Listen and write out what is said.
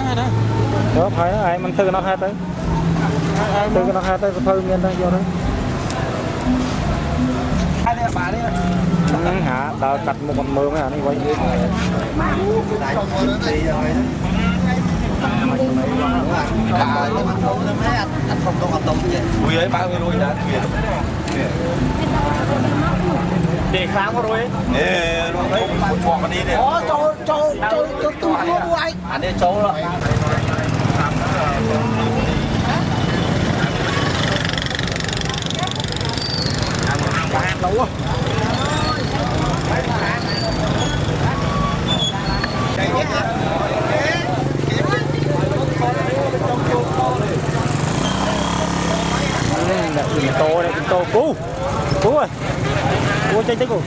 hai đó đó phải nó ai mình thư nó hai tới thư nó hai tới thư nhân đó vô đó hả đào đặt một con mưa mấy hả nó quay dưới anh không có hợp đồng gì vui ấy bao nhiêu rồi đã tiền khám có rồi nè luôn đấy bọn mình đi nè cho tôi mua anh anh đi chỗ rồi lâu quá tô đây tô cú ơi cú chơi tích cú